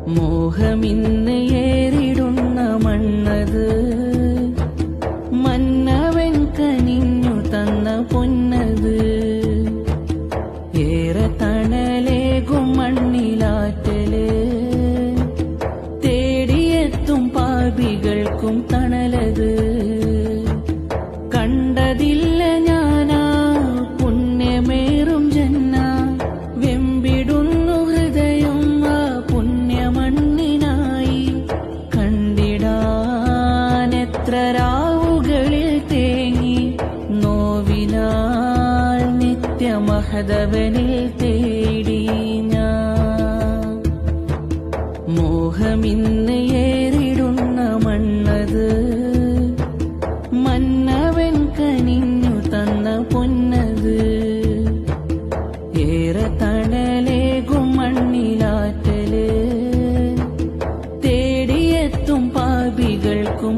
മോഹമിന്ന് ഏറിടുന്ന മണ്ണത്, മന്നവൻ കനിഞ്ഞു തന്ന പൊന്നത്. ഏറെ തണലേകും മണ്ണിലാറ്റല്, തേടിയെത്തും പാപികൾക്കും തണലത്. കണ്ടതില്ല ഞാനാ പുണ്യമേറും ജന്ന, വെമ്പിടുന്നു ഹൃദയം ആ പുണ്യമണ്ണിനായി. കണ്ടിടാനെത്ര രാവുകളിൽ തേങ്ങി, നോവിനാൽ നിത്യമഹദവനിൽ തേടി ഞാൻ. മോഹമിന്ന് ഏറിടുന്ന മണ്ണത്, മന്നവൻ കനിഞ്ഞു തന്ന പൊന്നത്. ഏറെ തണലേകും മണ്ണിലാറ്റല്, തേടിയെത്തും പാപികൾക്കും